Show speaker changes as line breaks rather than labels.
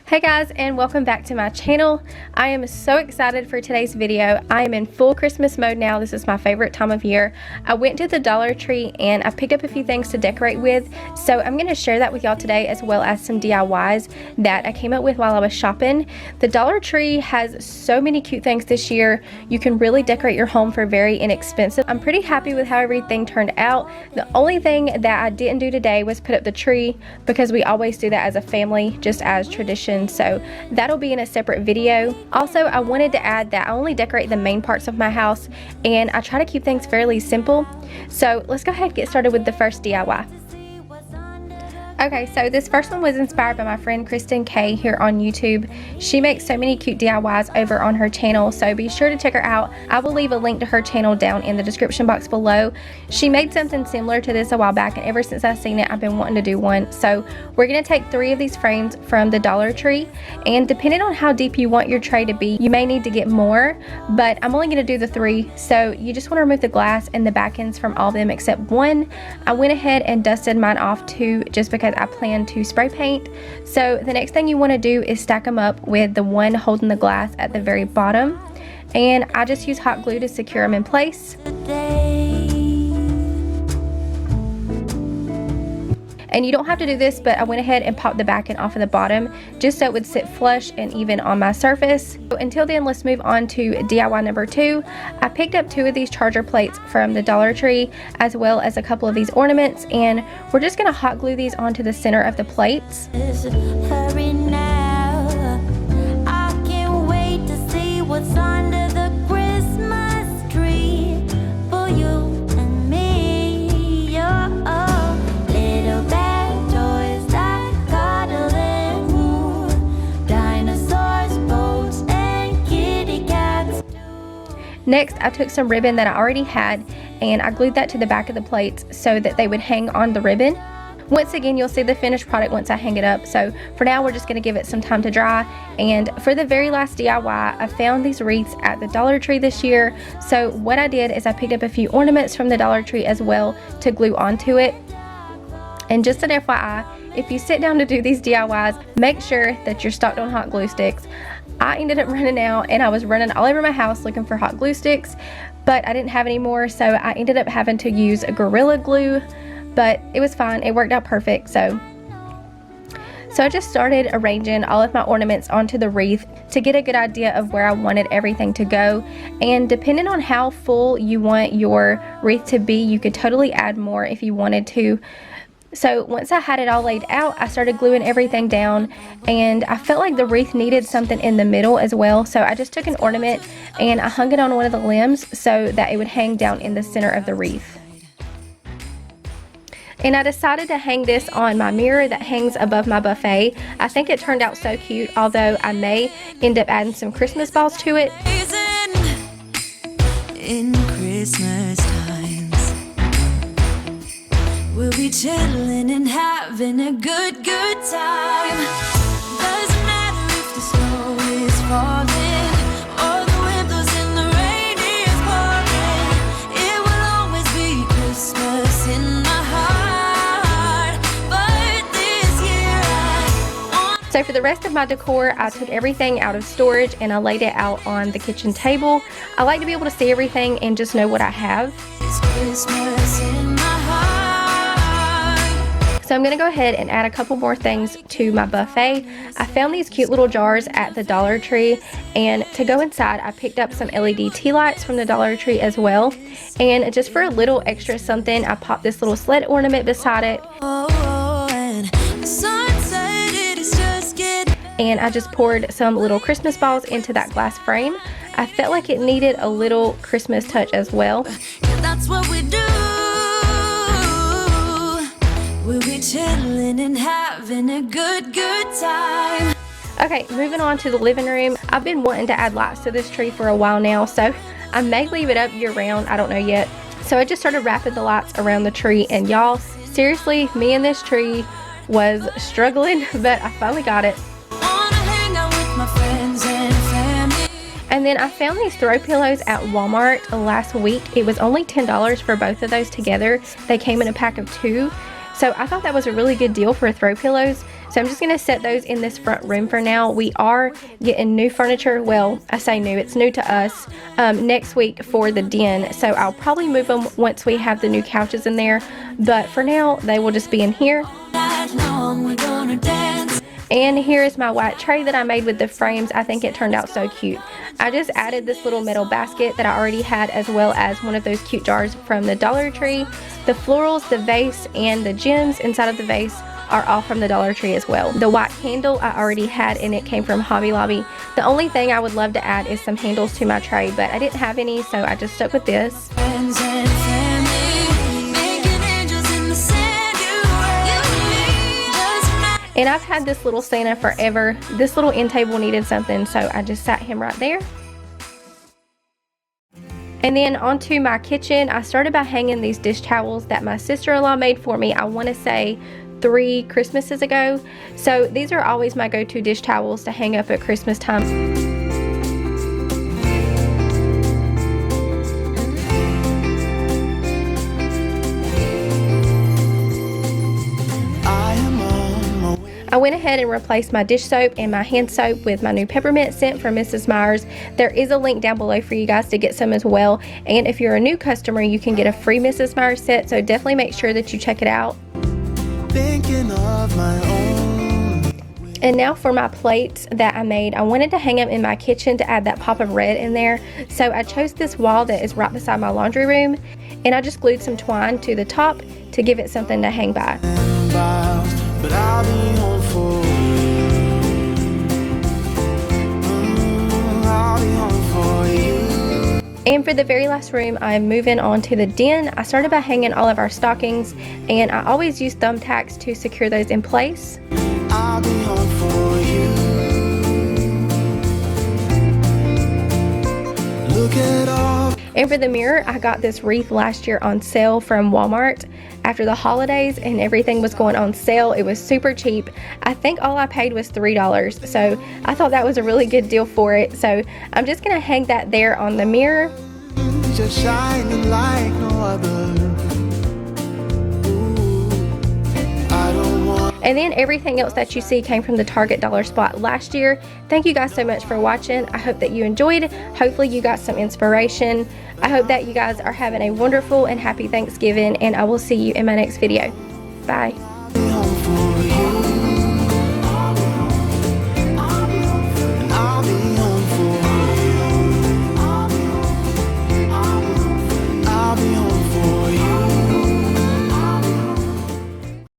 Hey guys, and welcome back to my channel. I am so excited for today's video. I am in full Christmas mode now. This is my favorite time of year. I went to the Dollar Tree and I picked up a few things to decorate with, so I'm going to share that with y'all today, as well as some DIYs that I came up with while I was shopping. The Dollar Tree has so many cute things this year. You can really decorate your home for very inexpensive. I'm pretty happy with how everything turned out. The only thing that I didn't do today was put up the tree, because we always do that as a family, just as tradition. So that'll be in a separate video. Also, I wanted to add that I only decorate the main parts of my house and I try to keep things fairly simple. So let's go ahead and get started with the first DIY. Okay, so this first one was inspired by my friend Kristen K here on YouTube. She makes so many cute DIYs over on her channel, so be sure to check her out. I will leave a link to her channel down in the description box below. She made something similar to this a while back, and ever since I've seen it, I've been wanting to do one. So we're going to take 3 of these frames from the Dollar Tree, and depending on how deep you want your tray to be, you may need to get more, but I'm only going to do the 3. So you just want to remove the glass and the back ends from all of them except one. I went ahead and dusted mine off too, just because I plan to spray paint. So the next thing you want to do is stack them up with the one holding the glass at the very bottom, and I just use hot glue to secure them in place. And you don't have to do this, but I went ahead and popped the back end off of the bottom just so it would sit flush and even on my surface. So until then, let's move on to DIY number 2. I picked up 2 of these charger plates from the Dollar Tree, as well as a couple of these ornaments, and we're just going to hot glue these onto the center of the plates.
Hurry now, I can't wait to see what's under the Christmas tree for you and me. Little bad toys that cuddle and woo, dinosaurs, boats, and kitty cats.
Next, I took some ribbon that I already had and I glued that to the back of the plates so that they would hang on the ribbon. Once again, you'll see the finished product once I hang it up, so for now we're just going to give it some time to dry. And for the very last DIY, I found these wreaths at the Dollar Tree this year. So what I did is I picked up a few ornaments from the Dollar Tree as well to glue onto it. And just an FYI, if you sit down to do these DIYs, make sure that you're stocked on hot glue sticks. I ended up running out and I was running all over my house looking for hot glue sticks, but I didn't have any more, so I ended up having to use Gorilla Glue, but it was fine. It worked out perfect. So I just started arranging all of my ornaments onto the wreath to get a good idea of where I wanted everything to go. And depending on how full you want your wreath to be, you could totally add more if you wanted to. So once I had it all laid out, I started gluing everything down, and I felt like the wreath needed something in the middle as well. So I just took an ornament and I hung it on one of the limbs so that it would hang down in the center of the wreath. And I decided to hang this on my mirror that hangs above my buffet. I think it turned out so cute, although I may end up adding some Christmas balls to it.
In Christmas times, we'll be chilling and having a good time. Doesn't matter if the snow is falling or the wind blows and the rain is pouring. It will always be Christmas in my heart. But this year I want.
So for the rest of my decor, I took everything out of storage and I laid it out on the kitchen table. I like to be able to see everything and just know what I have.
It's Christmas in my heart.
So I'm going to go ahead and add a couple more things to my buffet. I found these cute little jars at the Dollar Tree, and to go inside I picked up some LED tea lights from the Dollar Tree as well. And just for a little extra something, I popped this little sled ornament beside it. And I just poured some little Christmas balls into that glass frame. I felt like it needed a little Christmas touch as well.
That's what we do. We'll be chilling and having a good time.
Okay, moving on to the living room. I've been wanting to add lights to this tree for a while now, so I may leave it up year round. I don't know yet. So I just started wrapping the lights around the tree, and y'all, seriously, me and this tree was struggling, but I finally got it.
Wanna hang out with my friends and family.
And then I found these throw pillows at Walmart last week. It was only $10 for both of those together. They came in a pack of 2. So I thought that was a really good deal for throw pillows. So I'm just going to set those in this front room for now. We are getting new furniture. Well, I say new, it's new to us, next week for the den. So I'll probably move them once we have the new couches in there. But for now, they will just be in here. And here is my white tray that I made with the frames. I think it turned out so cute. I just added this little metal basket that I already had, as well as one of those cute jars from the Dollar Tree. The florals, the vase, and the gems inside of the vase are all from the Dollar Tree as well. The white candle I already had, and it came from Hobby Lobby. The only thing I would love to add is some handles to my tray, but I didn't have any, so I just stuck with this. And I've had this little Santa forever. This little end table needed something, so I just sat him right there. And then onto my kitchen, I started by hanging these dish towels that my sister-in-law made for me, I want to say 3 Christmases ago. So these are always my go-to dish towels to hang up at Christmas time. I went ahead and replaced my dish soap and my hand soap with my new peppermint scent from Mrs. Meyer's. There is a link down below for you guys to get some as well. And if you're a new customer, you can get a free Mrs. Meyer's set, so definitely make sure that you check it out. Thinking of my own. And now for my plates that I made. I wanted to hang them in my kitchen to add that pop of red in there. So I chose this wall that is right beside my laundry room, and I just glued some twine to the top to give it something to hang by. But I'll be home for you. I'll be home for you. And for the very last room, I'm moving on to the den. I started by hanging all of our stockings, and I always use thumbtacks to secure those in place. I'll be home for you. Look at all. And for the mirror, I got this wreath last year on sale from Walmart after the holidays, and everything was going on sale. It was super cheap. I think all I paid was $3, so I thought that was a really good deal for it. So I'm just gonna hang that there on the mirror. Just shining like no other. And then everything else that you see came from the Target dollar spot last year. Thank you guys so much for watching. I hope that you enjoyed. Hopefully you got some inspiration. I hope that you guys are having a wonderful and happy Thanksgiving, and I will see you in my next video. Bye.